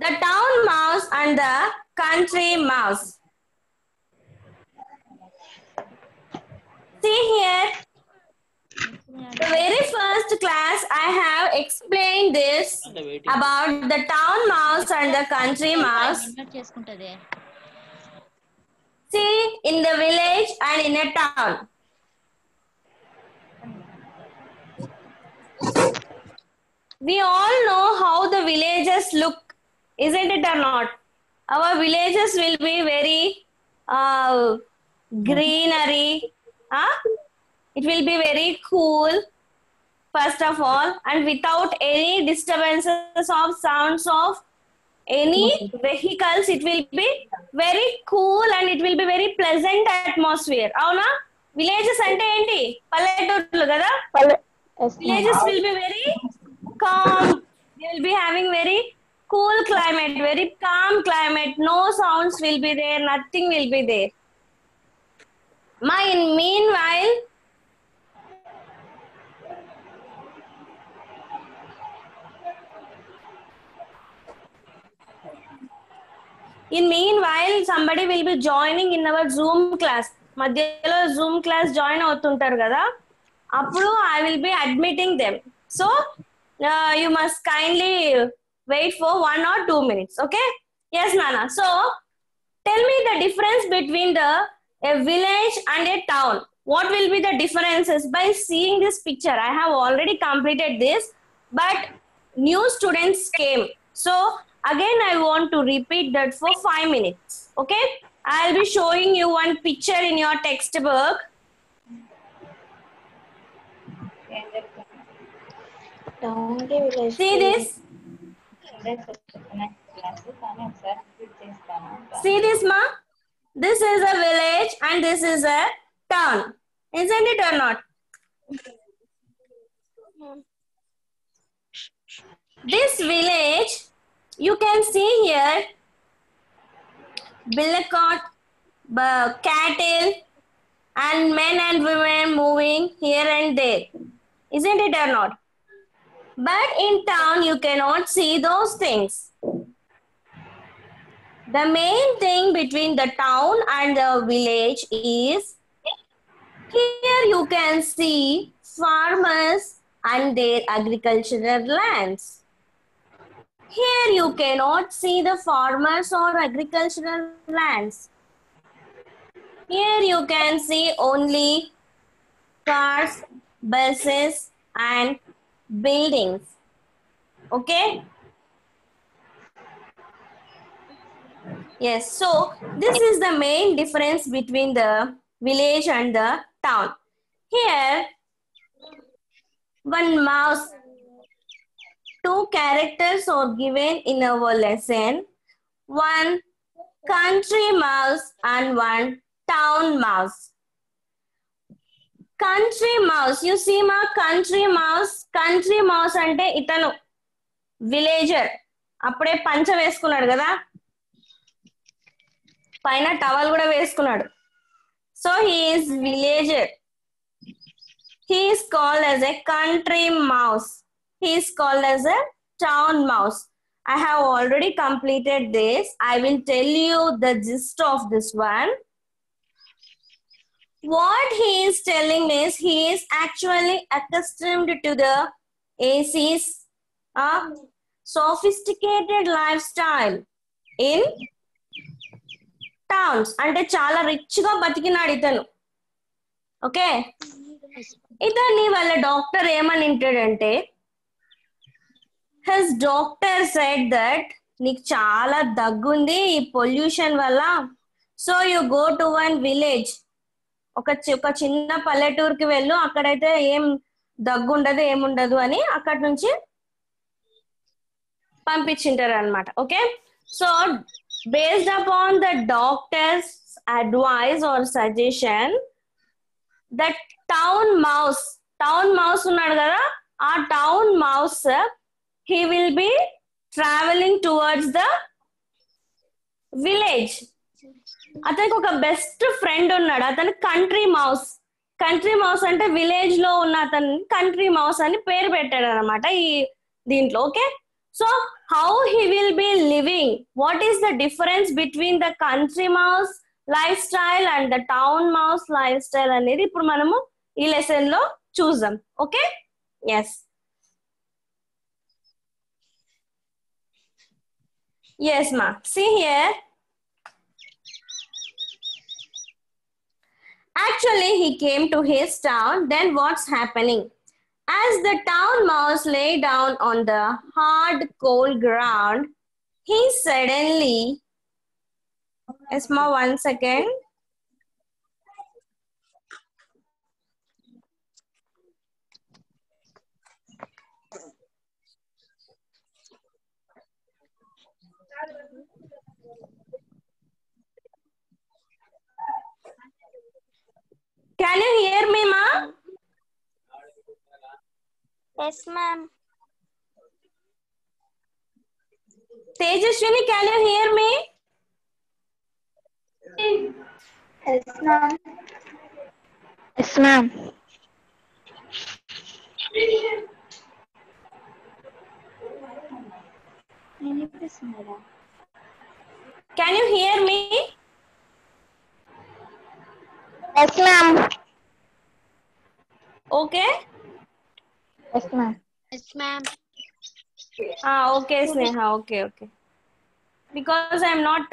The town mouse and the country mouse. See here, the very first class I have explained this about the town mouse and the country mouse. See, in the village and in a town. We all know how the villages look, isn't it or not? Our villages will be very greenery. It will be very cool, first of all, and without any disturbances of sounds of any vehicles. It will be very cool and it will be very pleasant atmosphere. Avuna? Villages ante enti? Palletturlu kada? Villages will be very calm. They will be having very cool climate, very calm climate. No sounds will be there. Nothing will be there. Meanwhile, somebody will be joining in our Zoom class. Madhyalo Zoom class join avutuntaru kada. Appudu I will be admitting them. So you must kindly wait for 1 or 2 minutes. Okay? Yes, Nana. So tell me the difference between a village and a town. What will be the differences? By seeing this picture, I have already completed this, but new students came. So again, I want to repeat that for 5 minutes. Okay? I'll be showing you one picture in your textbook. See this? See this, ma? This is a village and this is a town. Isn't it or not? This village, you can see here, billicoot, cattle, and men and women moving here and there. Isn't it or not? But in town, you cannot see those things. The main thing between the town and the village is, here you can see farmers and their agricultural lands. Here you cannot see the farmers or agricultural lands. Here you can see only cars, buses, and buildings. Okay? Yes, so this is the main difference between the village and the town. Here, one mouse, 2 characters are given in our lesson. One country mouse and one town mouse. Country mouse, you see ma, country mouse ante itanu villager. Appude pancha veskunnadu kada, paina towel kuda veskunnadu. So he is villager. He is called as a country mouse. He is called as a town mouse. I have already completed this. I will tell you the gist of this one. What he is telling is, he is actually accustomed to the AC's sophisticated lifestyle in towns. Ante chala rich ga batikinadu itanu. Okay? Itani wala doctor emani intadante, his doctor said that నీకు చాలా దగ్గుంది ఈ pollution వల్ల, so you go to one village, ఒక చిన్న పల్లెటూరుకి వెళ్ళు, అక్కడైతే ఏం దగ్గు ఉండదు ఏముండదు అని అక్కడి నుంచి పంపించింటారు అన్నమాట. Okay, so based upon the doctor's advice or suggestion, the town mouse ఉన్నాడు కదా, ఆ town mouse he will be traveling towards the village. అతనికి ఒక బెస్ట్ ఫ్రెండ్ ఉన్నాడు, అతను కంట్రీ మౌస్. కంట్రీ మౌస్ అంటే విలేజ్ లో ఉన్న అతను కంట్రీ మౌస్ అని పేరు పెట్టాడు అనమాట ఈ దీంట్లో. Okay, So how he will be living? What is the difference between the country mouse lifestyle and the town mouse lifestyle అనేది ఇప్పుడు మనము ఈ లెసన్ లో చూద్దాం. ఓకే, ఎస్ ఎస్ మా. See here, actually he came to his town. Then what's happening? As the town mouse lay down on the hard cold ground, he suddenly, Esma, 1 second. Can you hear me, ma? Yes, ma'am. Tejaswini, can you hear me? Yes, ma'am. Yes, ma'am. Can you hear me? Yes, ma'am. Okay. Yes, ma'am. Yes, ma'am. Okay, Sneha. Okay, okay. Because I'm not.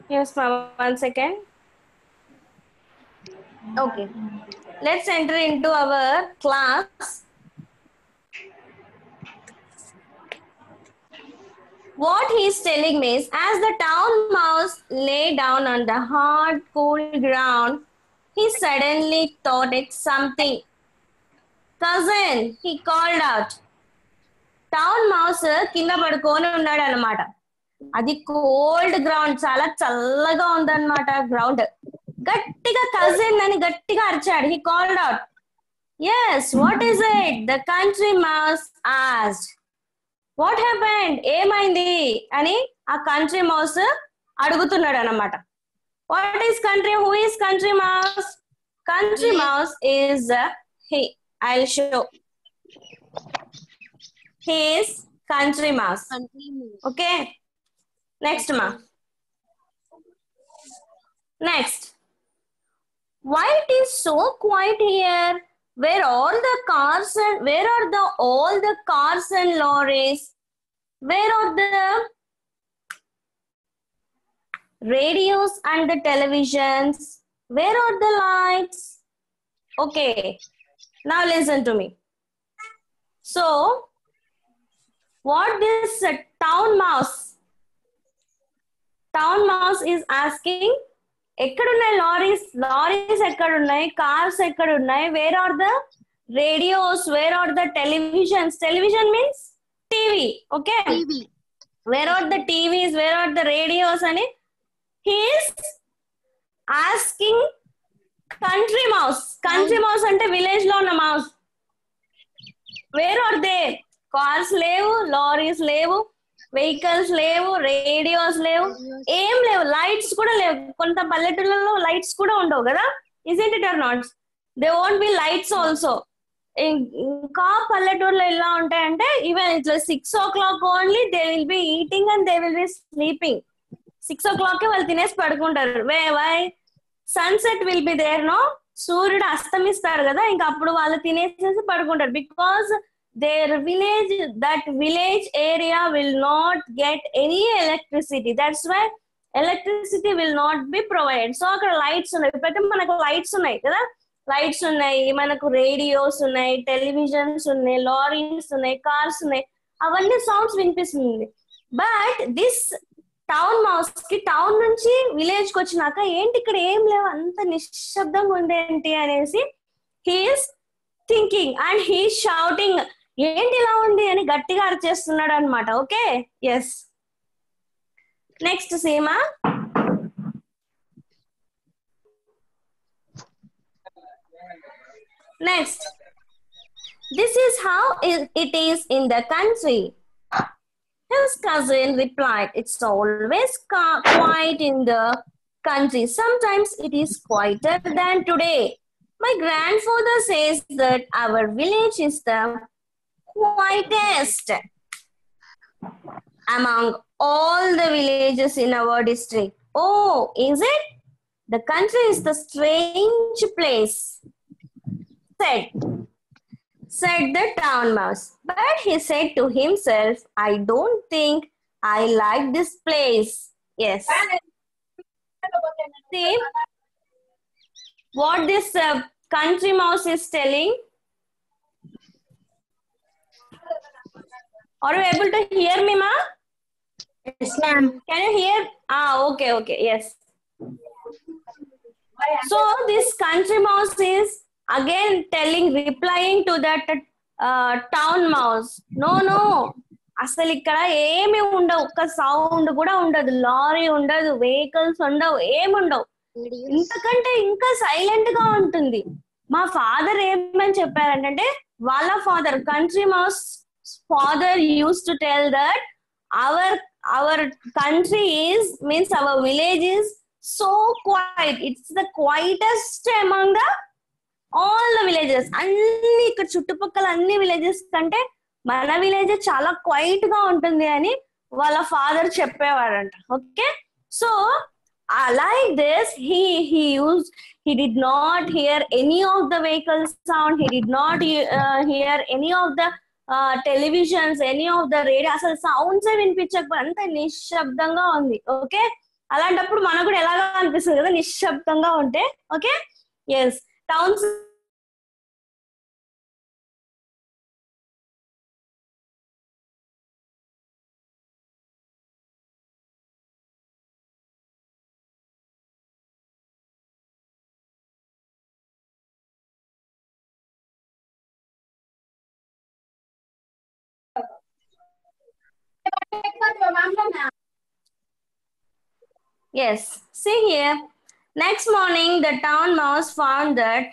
Yes, ma'am. 1 second. Okay. Let's enter into our class. What he's telling me is, as the town mouse lay down on the hard, cool ground, he suddenly thought it something. Cousin, he called out. Town mouse కింద పడుకొని ఉన్నాడు అన్నమాట. అది cold ground, చాలా చల్లగా ఉందన్నమాట ground. గట్టిగా cousin అని గట్టిగా అరిచాడు. He called out. Yes, what is it? The country mouse asked. What happened? ఏమైంది అని ఆ కంట్రీ మౌస్ అడుగుతున్నాడు అన్నమాట. What is country? Who is country mouse? Country mouse is he. I will show. He is country mouse. Okay, next మా. Next, why it is so quiet here? Where all the cars and where are the all the cars and lorries? Where are the radios and the televisions? Where are the lights? Okay, now listen to me. So, what this town mouse is asking, ఎక్కడున్నాయి lorries? Lorries ఎక్కడున్నాయి? Cars ఎక్కడున్నాయి? Where are the radios? Where are the televisions? Television means TV. Okay, where are the TVs? Where are the radios అని he is asking country mouse. Country mouse అంటే village లో ఉన్న mouse. Where are they? Cars లేవు, lorries లేవు, vehicles లేవు, radios లేవు, ఏం లేవు, లైట్స్ కూడా లేవు. కొంత పల్లెటూళ్ళలో లైట్స్ కూడా ఉండవు కదా, isn't it or not? They won't be lights also. ఇంకా పల్లెటూరులో ఎలా ఉంటాయంటే ఈవెన్ ఇట్లా 6 o'clock only they will be eating and they will be sleeping. 6 o'clock వాళ్ళు తినేసి పడుకుంటారు. Why? Sunset will be there, no, సూర్యుడు అస్తమిస్తారు కదా, ఇంకా అప్పుడు వాళ్ళు తినేసేసి పడుకుంటారు. Because their village, that village area will not get any electricity. That's why electricity will not be provided. So అక్కడ లైట్స్ ఉన్నాయి. ఇప్పుడైతే మనకు లైట్స్ ఉన్నాయి కదా, లైట్స్ ఉన్నాయి, మనకు రేడియోస్ ఉన్నాయి, టెలివిజన్స్ ఉన్నాయి, లారీస్ ఉన్నాయి, కార్స్ ఉన్నాయి, అవన్నీ సౌండ్స్ వినిపిస్తుంది. బట్ దిస్ టౌన్ మౌస్ కి టౌన్ నుంచి విలేజ్ కి వచ్చినాక ఏంటి ఇక్కడ ఏం లేవు, అంత నిశ్శబ్దంగా ఉండేంటి అనేసి he is thinking and he is shouting. ఏంటి ఇలా ఉంది అని గట్టిగా అరిచేస్తున్నాడు అనమాట. Okay, yes. Next Seema. Next, this is how it is in the country. His cousin replied, it's always quiet in the country. Sometimes it is quieter than today. My grandfather says that our village is the quietest among all the villages in our district. Oh, is it? The country is the strange place, said the town mouse. But he said to himself, I don't think I like this place. Yes. See what this country mouse is telling? Are you able to hear me, ma? Yes, ma'am. Can you hear? Okay, yes. So this country mouse is again replying to that town mouse. No. అసలు ఇక్కడ ఏమి ఉండవు, ఒక్క sound కూడా ఉండదు, lorry ఉండదు, vehicles ఉండవు, ఏముండవు. ఇంతకంటే ఇంకా సైలెంట్ గా ఉంటుంది. మా ఫాదర్ ఏమని చెప్పారంటే, వాళ్ళ father country mouse father use to tell that our country means our village is so quiet. It's the quietest among the all the villages. అన్ని ఇక్కడ చుట్టుపక్కల అన్ని విలేజెస్ కంటే మన విలేజ్ చాలా క్వైట్ గా ఉంటుంది అని వాళ్ళ ఫాదర్ చెప్పేవారంట. Okay, so like this he did not hear any of the vehicle sound. He did not hear any of the televisions, any of the radio, అసలు సౌండ్స్ వినిపించకపోతే అంత నిశ్శబ్దంగా ఉంది. ఓకే, అలాంటప్పుడు మనకు కూడా ఎలాగా అనిపిస్తుంది కదా నిశ్శబ్దంగా ఉంటే. Okay, yes, towns Yes, see here. Next morning, the town mouse found that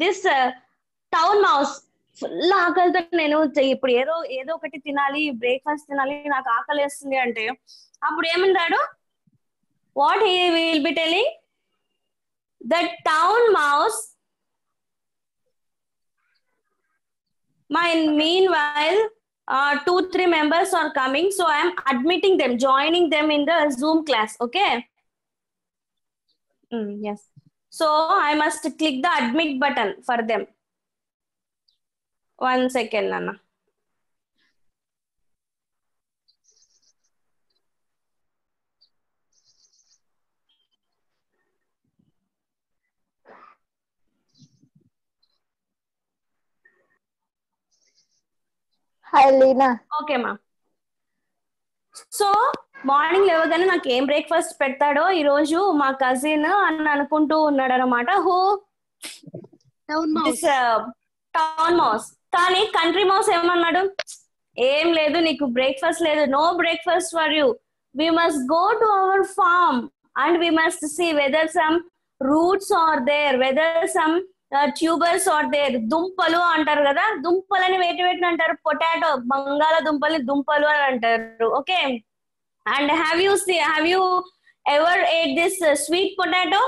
this town mouse full ఆకలితో, నేను ఇప్పుడు ఏదో ఒకటి తినాలి, బ్రేక్ఫాస్ట్ తినాలి, నాకు ఆకలి వేస్తుంది అంటే అప్పుడు ఏమంటాడు? What he will be telling? The town mouse meanwhile 2-3 members are coming, so I am admitting them, joining them in the Zoom class. Okay, yes, so I must click the admit button for them. 1 second, Nana. Hi, Lena. Okay మా. So morning లేవగానే నాకు ఏం breakfast పెడతాడో ఈ రోజు మా cousin అని అనుకుంటూ ఉన్నాడు అనమాట. హూ? Town mouse. కానీ కంట్రీ మౌస్ ఏమన్నాడు? ఏం లేదు, నీకు బ్రేక్ఫాస్ట్ లేదు, no breakfast for you, we must go to our farm and we must see whether some roots are there, whether some tubers are there. దుంపలు అంటారు కదా, దుంపలని వేటిని అంటారు? పొటాటో, బంగాళదుంపల్ని దుంపలు అని అంటారు. Okay, and have you ever ate this sweet potato?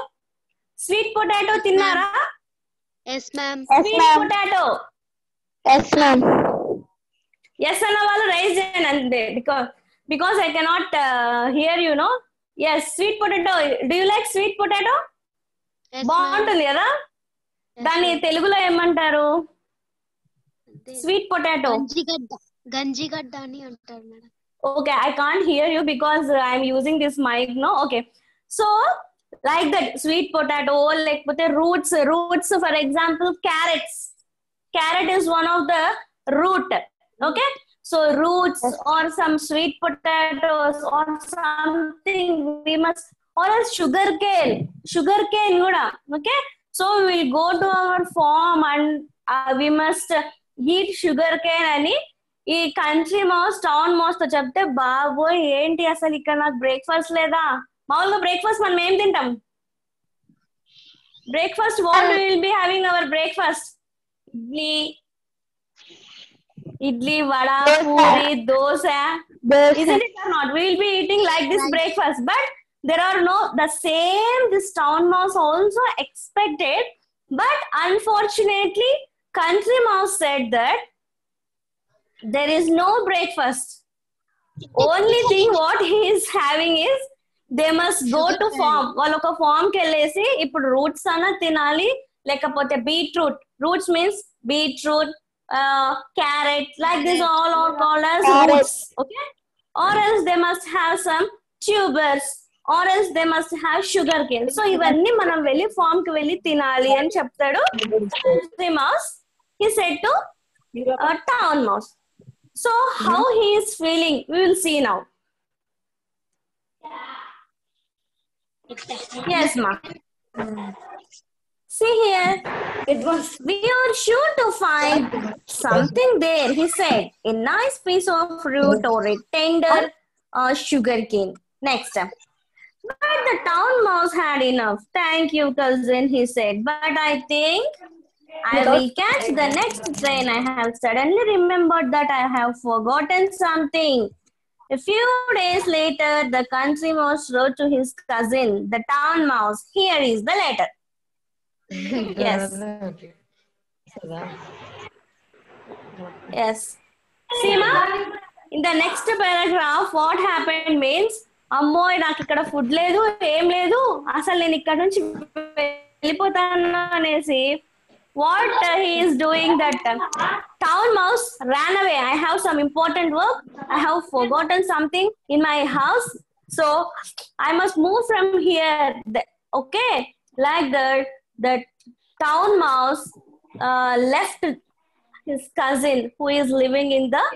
Sweet potato తిన్నారా? Yes, ma'am. Sweet potato. Yes, ma'am. Yes అన్న వాళ్ళు రైజ్ చేయండి అంతే, because I cannot hear you no. Yes, sweet potato. Do you like sweet potato? బాగుంటుంది కదా. దాన్ని తెలుగులో ఏమంటారు? Sweet potato. గంజిగడ్డ అని అంటారు madam. Okay, I can't hear you because I'm using this mic no. Okay, so like that sweet potato, like with the roots, for example, carrot is one of the root. Okay, so roots or some sweet potatoes or something we must, or else sugarcane kuda. Okay, so we will go to our farm and we must eat sugarcane అని ఈ country mouse town mouse తో చెప్తే బాబోయ్ ఏంటి అసలు ఇక్కడ నాకు breakfast లేదా. మామూలుగా బ్రేక్ఫాస్ట్ మనం ఏం తింటాం? Breakfast what we will be having our breakfast? idli, vada, puri, dosa. Isn't it or not? We will be eating like this breakfast, but there are no the same. This town mouse also expected, but unfortunately, country mouse said that there is no breakfast. Only thing what he is having is they must go to farm. వాళ్ళు ఒక farm కి వెళ్ళేసి ఇప్పుడు roots అన్న తినాలి, లేకపోతే beetroot. Roots means beetroot, carrot, like this all are called as roots. Okay, or else they must have some tubers, or else they must have sugarcane. So ఇవన్నీ మనం వెళ్ళి farm కి వెళ్ళి తినాలి అని చెప్తాడు country mouse. He said to town mouse. So how he is feeling, we will see now. Yes, ma. See here, we are sure to find something there, he said. A nice piece of fruit or a tender sugarcane. Next. But the town mouse had enough. Thank you, cousin, he said. But I think I will catch the next train. I have suddenly remembered that I have forgotten something. A few days later, the country mouse wrote to his cousin, the town mouse. Here is the letter. Yes. Yes. See, ma, in the next paragraph, what happened means, అమ్మోయ్ నాకు ఇక్కడ food లేదు ఏం లేదు అసలు నేను ఇక్కడ నుంచి వెళ్ళిపోతాను అనేసి what he is doing, that town mouse ran away. I have some important work, I have forgotten something in my house, so I must move from here. Okay, like the town mouse left his cousin who is living in the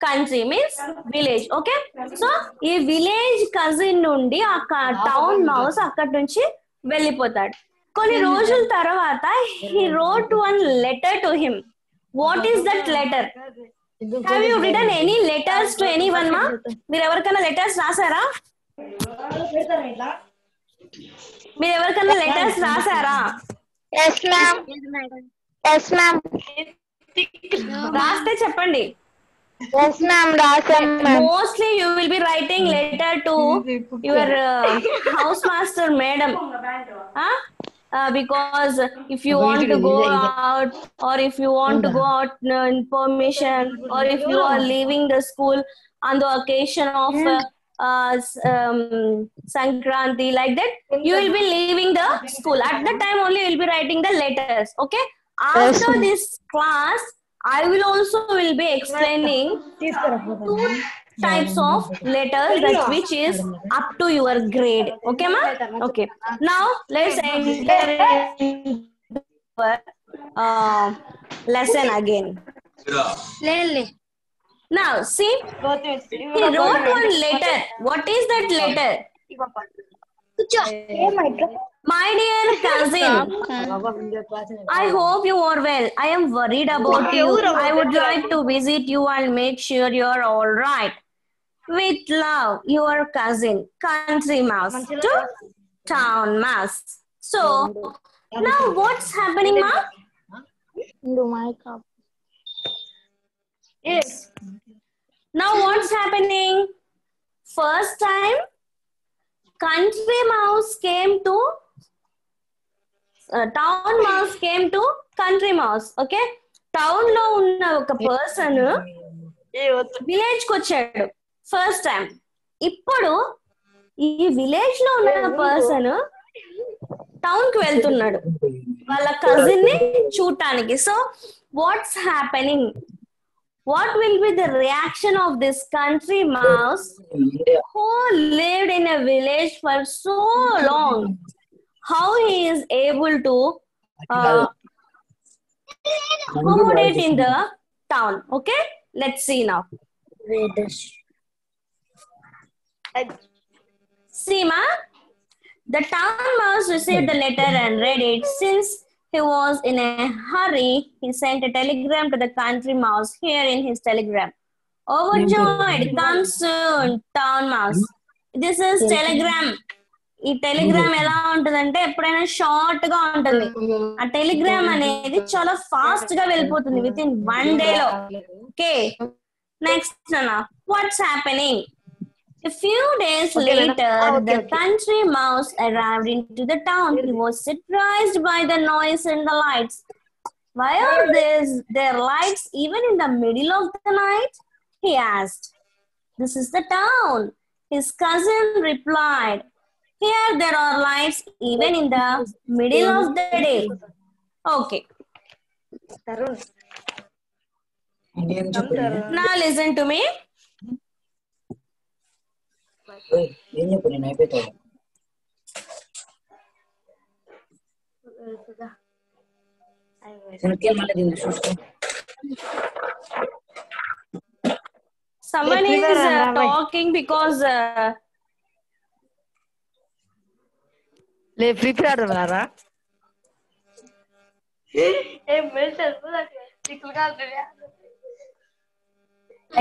country, means village. Okay, so ఈ village cousin నుండి ఆ town mouse అక్కడి నుంచి వెళ్ళిపోతాడు. కొన్ని రోజుల తర్వాత he wrote one letter to him. What is that letter? Have you written any letters to anyone, ma? మీరు ఎవరికైనా లెటర్స్ రాసారా? మీరు ఎవరికైనా letters రాసారా? Yes, ma'am. Yes, ma'am. రాస్తే చెప్పండి. Yes, ma'am. Mostly you will be writing letter to your housemaster madam. Because if you want to go out, or if you want to go out in permission, or if you are leaving the school on the occasion of Sankranti, like that, you will be leaving the school. At that time only you will be writing the letters. Okay, after this class I will also will be explaining two types of letters, that which is up to your grade. Okay, ma? Okay. Now let's enter lesson again. Now see, he wrote one letter. What is that letter? My dear cousin, I hope you are well. I am worried about you. I would like to visit you and make sure you are all right. With love, your cousin, country mouse to town mouse. So, now what's happening, ma? Yes. Now what's happening? First time, country mouse came to town mouse came to country mouse. Okay, town lo unna oka person village కి వచ్చాడు first time. ఇప్పుడు ఈ village లో ఉన్న person town కి వెళ్తున్నాడు వాళ్ళ cousin ని చూడటానికి. So what's happening? What will be the reaction of this country mouse who lived in a village for so long? how he is able to accommodate in the town. Okay, let's see now. See, ma, the town mouse received the letter and read it. Since he was in a hurry, he sent a telegram to the country mouse. Here in his telegram, overjoyed, come soon, town mouse. This is telegram. ఈ Telegram ఎలా ఉంటదంటే ఎప్పుడైనా short గా ఉంటుంది. ఆ Telegram అనేది చాలా fast గా వెళ్ళిపోతుంది విత్ ఇన్ 1 day లో. ఓకే, నెక్స్ట్ అన్న, what's happening? A few days later, the country mouse arrived into the town. He was surprised by the noise and the lights. Why are there lights even in the middle of the night? He asked. This is the town. His cousin replied. Here there are lights even in the middle of the day. Okay. Now listen to me. Someone is talking because free fire ఆడతారా?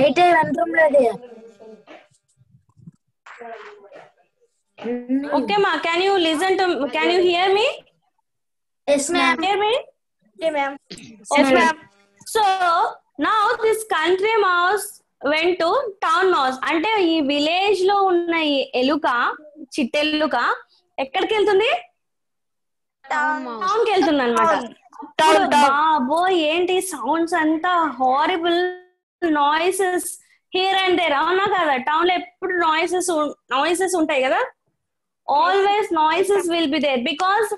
అయితే one లేదు. Okay, ma, can you listen to? Can you hear me? Yes, ma'am. Hear me? Yes, ma'am. Yes, ma'am. So now this country mouse went to town mouse. అంటే ఈ village లో ఉన్న ఈ ఎలుక, చిట్టెలుక ఎక్కడికి వెళ్తుంది? టౌన్ కి వెళ్తుంది అనమాట. బాబో, ఏంటి సౌండ్స్ అంతా horrible noises here and there. అవునా కదా? టౌన్ లో ఎప్పుడు నాయిసెస్ ఉంటాయి కదా. Always noises will be there because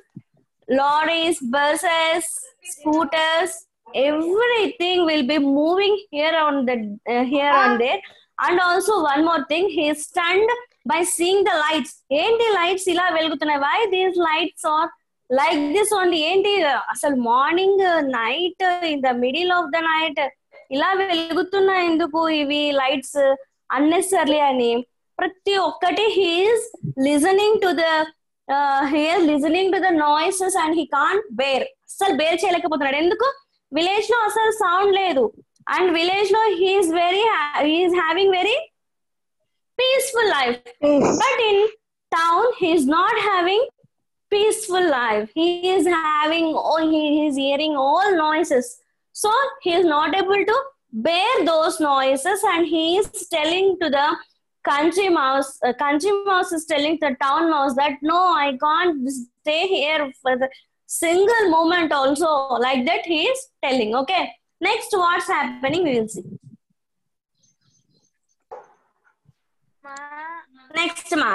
lorries, buses, scooters, everything will be moving here and there. And also one more thing, he is stunned by seeing the lights. Enti lights ila velugutunnayi? Why these lights are like this only? Enti asal morning, night, in the middle of the night ila velugutunnayi enduku ivi lights unnecessarily ani prati okkati he is listening to the noises and he can't bear. అసలు bear చేయలేకపోతున్నాడు. ఎందుకు? Village లో అసలు sound లేదు. And village లో he is having very peaceful life. But in town he is not having peaceful life. He is hearing all noises. So he is not able to bear those noises and he is telling to the country mouse is telling the town mouse that no, I can't stay here for the single moment also. Like that he is telling. Okay, next what's happening we will see. Next, ma,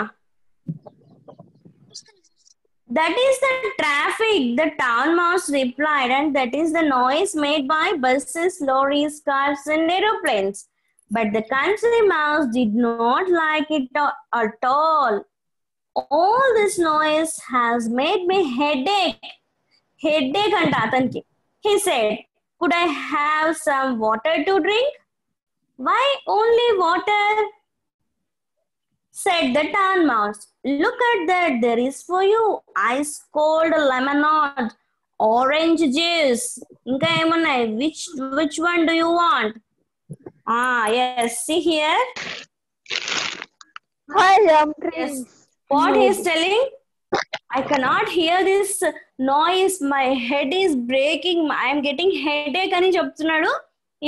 that is the traffic, the town mouse replied, and that is the noise made by buses, lorries, cars and aeroplanes. But the country mouse did not like it at all. All this noise has made me headache anta atanki. He said, could I have some water to drink? Why only water? Said the town mouse. Look at that, there is for you ice cold lemonade, orange juice. Inka emunnai? Which one do you want? Yes, see here. I am Yes. What he is telling? I cannot hear this noise. My head is breaking. I am getting headache ani cheptunnadu.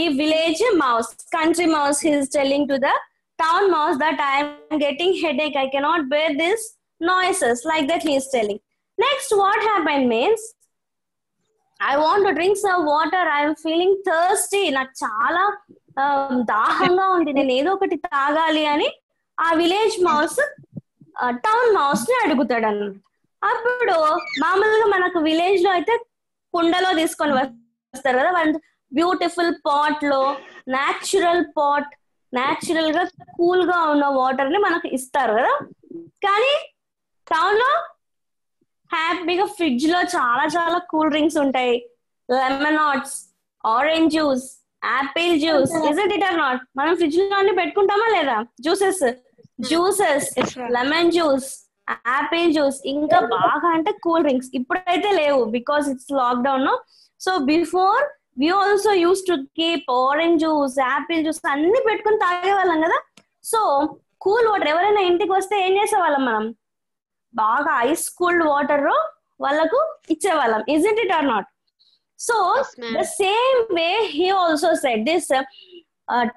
Ee village mouse, country mouse, he is telling to the town mouse that I am getting headache. I cannot bear this noises. Like that he is telling. Next, what happened means, I want to drink some water. I am feeling thirsty. నాకు చాలా దాహంగా ఉంది, నేను ఏదో ఒకటి తాగాలి అని ఆ village mouse town mouse ని అడుగుతాడు అన్నమాట. అప్పుడు మామూలుగా మనకు విలేజ్ లో అయితే కుండలో తీసుకొని వస్తారు కదా, బ్యూటిఫుల్ పాట్ లో న్యాచురల్ గా కూల్ గా ఉన్న వాటర్ ని మనకు ఇస్తారు కదా. కానీ టౌన్ లో హ్యాపీగా ఫ్రిడ్జ్ లో చాలా చాలా కూల్ డ్రింక్స్ ఉంటాయి. Lemonades, orange juice, apple juice, isn't it or not? మనం ఫ్రిడ్జ్ లో అన్ని పెట్టుకుంటామా లేదా? Juices, lemon juice, apple juice, ఇంకా బాగా అంటే కూల్ డ్రింక్స్. ఇప్పుడైతే లేవు because it's lockdown. So before we also use to keep orange juice, apple juice అన్ని పెట్టుకుని తాగేవాళ్ళం కదా. సో కూల్ వాటర్ ఎవరైనా ఇంటికి వస్తే ఏం చేసేవాళ్ళం మనం? బాగా ఐస్ కూల్డ్ వాటర్ వాళ్ళకు ఇచ్చేవాళ్ళం. Isn't it or not? So the same way he also said this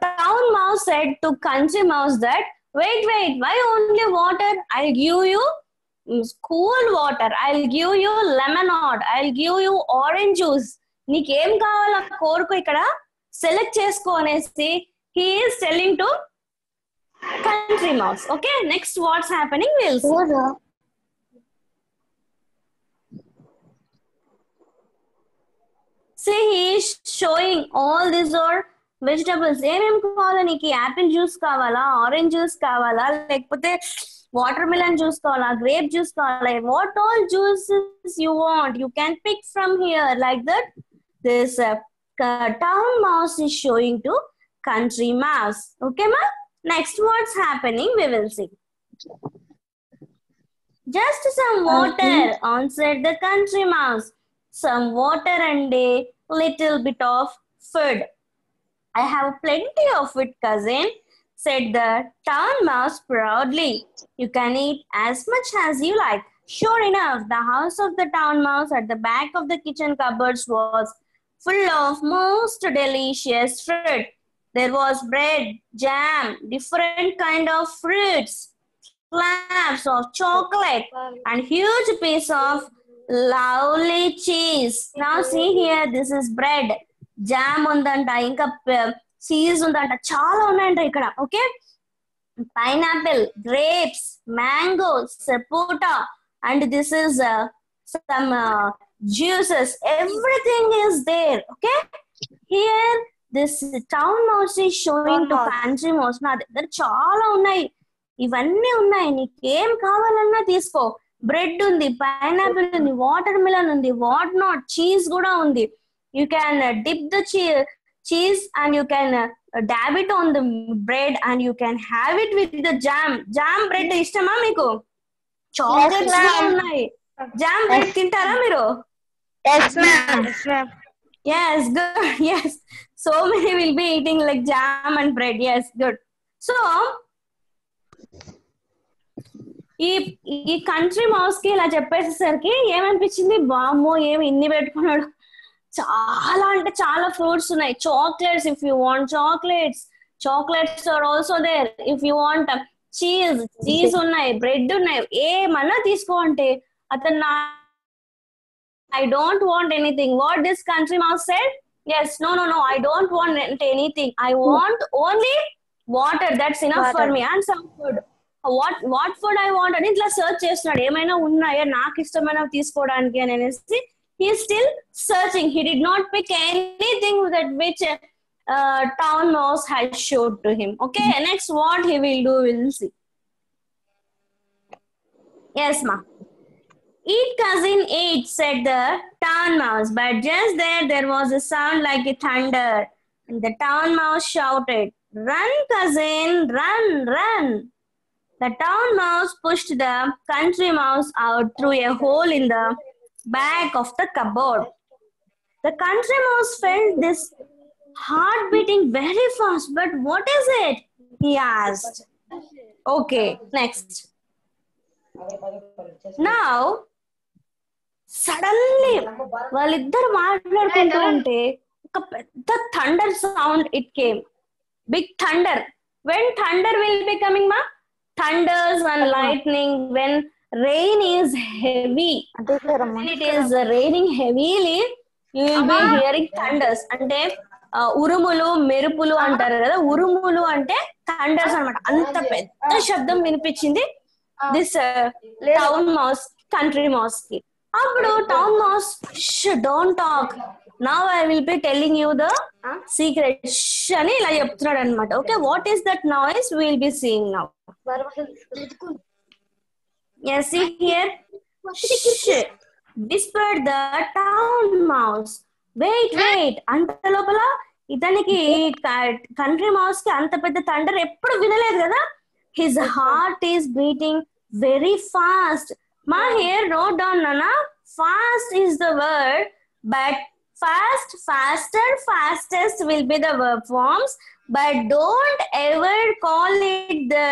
town mouse said to country mouse that wait, why only water? I'll give you cool water, I'll give you lemonade, I'll give you orange juice. నీకేం కావాలో కోరుకో, ఇక్కడ select చేసుకో అనేసి he is telling to country mouse. Okay, next what's happening we'll see. See, he is showing all these are vegetables. ఏమేం కావాలా నీకు? Apple juice కావాలా, ఆరెంజ్ జ్యూస్ కావాలా, లేకపోతే వాటర్ మిలన్ జ్యూస్ కావాలా, గ్రేప్ జ్యూస్ కావాలా? What all juices you want you can pick from here. Like that this town mouse is showing to country mouse. Okay ma? Next what's happening we will see. Just some water, answered the country mouse. Some water and a little bit of food. I have plenty of it, cousin, said the town mouse proudly. You can eat as much as you like. Sure enough, the house of the town mouse at the back of the kitchen cupboards was full of most delicious fruit. There was bread, jam, different kind of fruits, slabs of chocolate, and huge piece of lovely cheese. Now see here, this is bread, jam undanta, inka cheese undanta, chaala unnayanta ikkada. Okay, pineapple, grapes, mango, sapota, and this is some juices. Everything is there. Okay, here this town mouse is showing to country mouse. నా దగ్గర చాలా ఉన్నాయి, ఇవన్నీ ఉన్నాయి, నీకేం కావాలన్నా తీసుకో. Bread ఉంది, పైనాపిల్ ఉంది, వాటర్ మిలన్ ఉంది, వాట్ నాట్, చీజ్ కూడా ఉంది. You can dip the cheese and you can dub it on the bread and you can have it with the jam. Jam bread ఇష్టమా మీకు? చాక్లెట్స్ కూడా ఉన్నాయి. Jam bread తింటారా మీరు? Yes, good. Yes, so many will be eating like jam and bread. Yes, good. So ఈ country mouse కి ఇలా చెప్పేసేసరికి ఏమనిపించింది, బామ్మో ఏమి ఇన్ని పెట్టుకున్నాడు, చాలా అంటే చాలా ఫ్రూట్స్ ఉన్నాయి. Chocolates, if you want chocolates are also there. If you want cheese ఉన్నాయి, బ్రెడ్ ఉన్నాయి, ఏమన్నా తీసుకో అంటే అతను I don't want anything. What this country mouse said? Yes, no, I don't want anything. I want only water. That's enough for me and some food. What food I want అని ఇట్లా search చేస్తున్నాడు. ఏమైనా ఉన్నాయా నాకు ఇష్టమైన తీసుకోవడానికి అని అనేసి he is still searching. He did not pick anything that which town mouse has showed to him. Okay, next what he will do we'll see. Yes ma. Eat cousin eat, said the town mouse, but just there was a sound like a thunder, and the town mouse shouted, run cousin, run. The town mouse pushed the country mouse out through a hole in the back of the cupboard. The country mouse felt this heart beating very fast. But what is it? He asked. Okay, next. Now suddenly వాళ్ళిద్దరు మాట్లాడుకుంటూ ఉంటే ఒక పెద్ద thunder sound it came. Big thunder. When thunder will be coming మా? Thunders and lightning. When rain is heavy, it is raining heavily, you will be hearing thunders. అంటే ఉరుములు మెరుపులు అంటారు కదా, ఉరుములు అంటే థండర్స్ అన్నమాట. అంత పెద్ద శబ్దం వినిపించింది this town mouse, country mouse కి. అప్పుడు town mouse, don't talk, now I will be telling you the secret అని ఇలా చెప్తున్నాడు అనమాట. Okay, what is that noise will be seeing now. Yes, see here. whispered the town mouse. Wait అంత లోపల ఇతనికి country mouse కి అంత పెద్ద థండర్ ఎప్పుడు వినలేదు కదా. His heart is beating very fast. Ma here note down Nana. Fast is the word, but fast, faster, fastest will be the verb forms. But don't ever call it the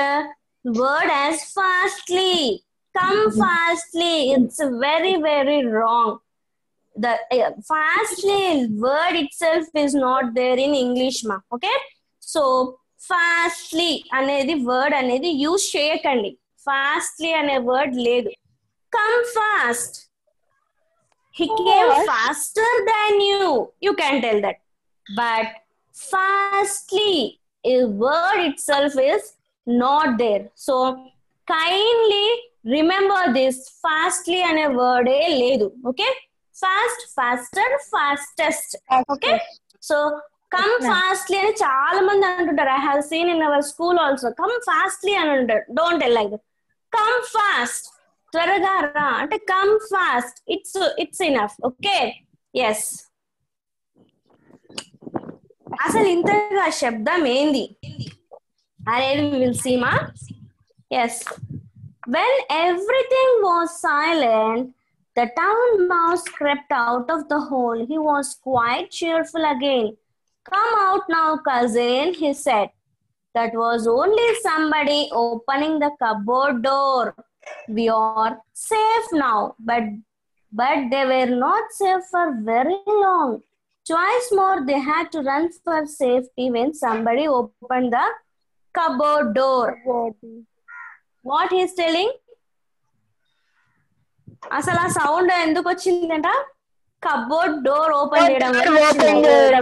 word as fastly. Come fastly. It's very, very wrong. The fastly word itself is not there in English, ma. Okay? So, fastly అనేది word అనేది use చేయకండి. Fastly అనే word లేదు. Come fast. He came faster than you. You can tell that. But fastly is word itself is not there. So kindly remember this. Fastly అనే word ఏ లేదు. Okay? Fast, faster, fastest. Okay? So come fastly అని చాలా మంది అంటుంటారు. I have seen in our school also. Come fastly అని అంటారు. Don't tell like that. Come fast. త్వరగా రా అంటే come fast. It's enough. Okay? Yes. అసలు ఇంతగా శబ్దం ఏంది అనేది we will see ma. Yes. When everything was silent, the town mouse crept out of the hole. He was quite cheerful again. Come out now, cousin, he said. That was only somebody opening the cupboard door. We are safe now, but they were not safe for very long. Twice more they had to run for safety when somebody opened the cupboard door. What he is telling? అసలు ఆ sound ఎందుకు వచ్చిందంట? Cupboard door open చేయడం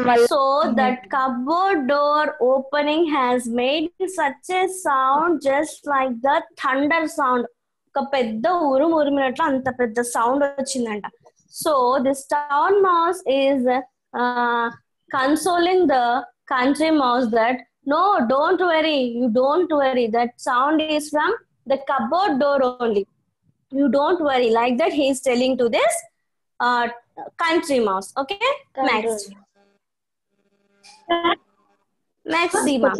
వల్ల. So that cupboard door opening has made such a sound just like the thunder sound. ఒక పెద్ద ఉరిమినట్లు అంత పెద్ద సౌండ్ వచ్చిందంట. So this town mouse is consoling the country mouse that no, don't worry, you don't worry, that sound is from the cupboard door only. You don't worry. Like that he is telling to this country mouse. Okay? Next. Next, Seema.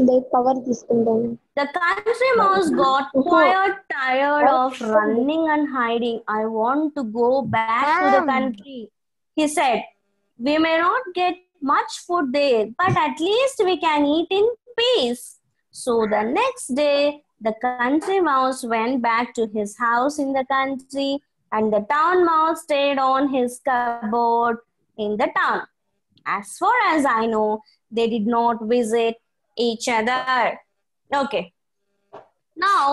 The country mouse got quite tired of running and hiding. I want to go back to the country. He said, we may not get much food there, but at least we can eat in peace. So the next day, the country mouse went back to his house in the country, and the town mouse stayed on his cupboard in the town. As far as I know, they did not visit each other. Okay. Now,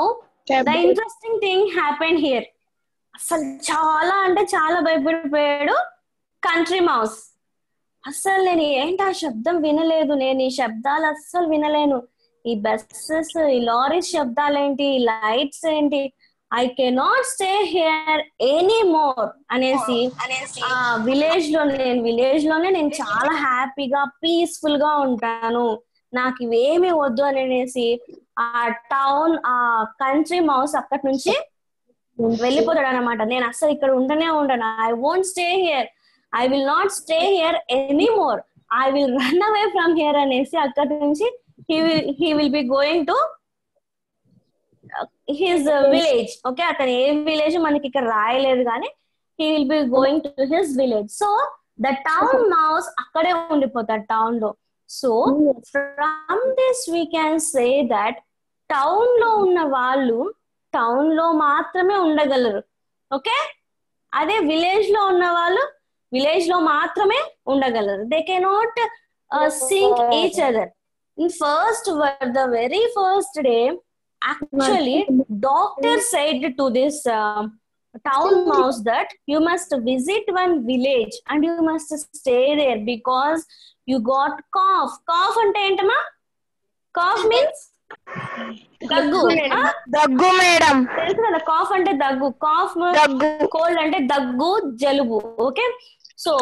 the interesting thing happened here. అసలు చాలా అంటే చాలా భయపడిపోయాడు country mouse. అసలు నేను ఏంటి ఆ శబ్దం వినలేదు, నేను ఈ శబ్దాలు అస్సలు వినలేను, ఈ బస్సెస్ ఈ లారీస్ శబ్దాలేంటి, ఈ లైట్స్ ఏంటి, I cannot stay here any more అనేసి ఆ విలేజ్ లోనే నేను చాలా హ్యాపీగా పీస్ఫుల్ గా ఉంటాను, నాకు ఇవేమి వద్దు అనేసి ఆ టౌన్ ఆ కంట్రీ మౌస్ అక్కడి నుంచి వెళ్ళిపోతాడు అనమాట. నేను అసలు ఇక్కడ ఉండనే ఉండను, I won't stay here, I will not stay here anymore. I will run away from here అనేసి అక్కడి నుంచి he will be going to his village. Okay, అతను ఏ విలేజ్ మనకి ఇక్కడ రాయలేదు కానీ he will be going to his village. So the town mouse అక్కడే ఉండిపోతాడు టౌన్ లో. So from this we can say that town లో ఉన్న వాళ్ళు టౌన్ లో మాత్రమే ఉండగలరు. ఓకే, అదే విలేజ్ లో ఉన్న వాళ్ళు విలేజ్ లో మాత్రమే ఉండగలరు. They cannot sync each other. In the very first day, actually doctor said to this town mouse that you must visit one village and you must stay there because you got cough. Cough ante entama? Cough means దగ్గు. దగ్గు madam తెలుసు కదా, cough అంటే దగ్గు, cough cold అంటే దగ్గు జలుబు. Okay, So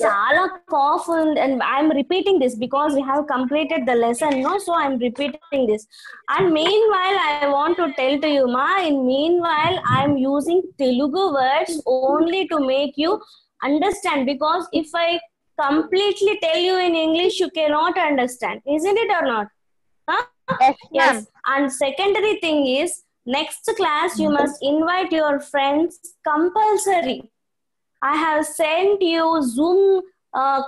chala cough and I'm repeating this because we have completed the lesson, no? So I'm repeating this. And meanwhile, I want to tell to you, ma, in meanwhile, I'm using Telugu words only to make you understand, because if I completely tell you in English, you cannot understand, isn't it or not? Huh? Yes, Yes. ma'am. And secondary thing is, next class you must invite your friends compulsory. I have sent you Zoom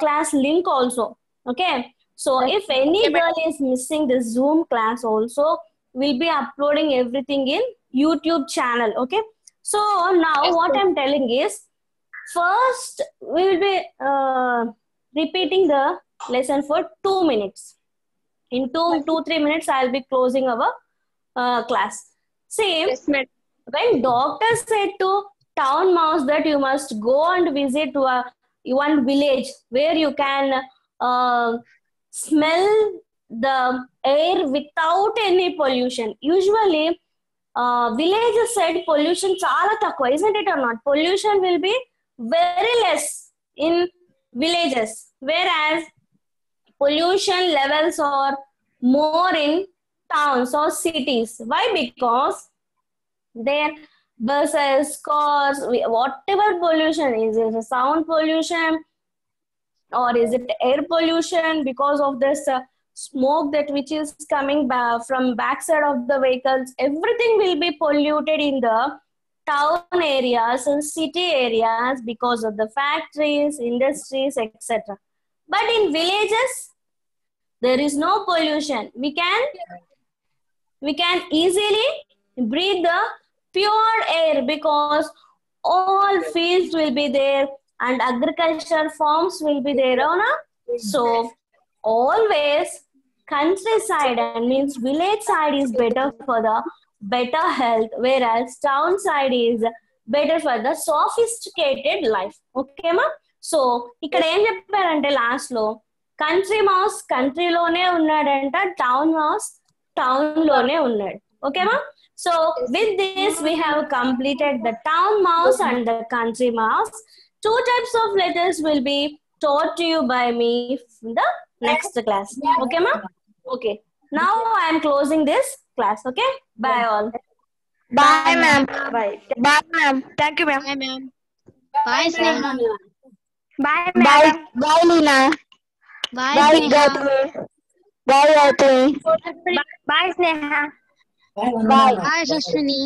class link also. Okay. So if any girl is missing the Zoom class also, we'll be uploading everything in YouTube channel. Okay. So now what I'm telling is, first we will be repeating the lesson for 2 minutes. In 3 minutes, I'll be closing our class. See, when doctor said to town mouse that you must go and visit one village where you can smell the air without any pollution. Usually, villages said pollution chala takwa, isn't it or not? Pollution will be very less in villages, whereas pollution levels are more in towns or cities. Why? Because their buses, cars, whatever pollution is it a sound pollution or is it air pollution, because of this smoke that which is coming from backside of the vehicles, everything will be polluted in the town areas and city areas because of the factories, industries, etc. But in villages, there is no pollution. We can easily breathe the pure air because all fields will be there and agriculture farms will be there. So always countryside and means village side is better for the better health, whereas town side is better for the sophisticated life. Okay ma? So ఇక్కడ ఏం చెప్పారంటే last లో, country mouse కంట్రీలోనే ఉన్నాడంట, town mouse town లోనే ఉన్నాడు. ఓకేమా? So with this we have completed the town mouse and the country mouse. 2 types of letters will be taught to you by me in the next class. Okay ma? Okay. Now I am closing this class. Okay? Bye all. Bye, ma'am. Bye. Bye, ma'am. Thank you, ma'am. Bye, ma'am. Bye, Sneha. Bye, ma'am. Bye, Lina. Bye, Bye, Sneha. Gautami. Bye, Gautami. Bye, Sneha. Bye. Bye, Sashwini.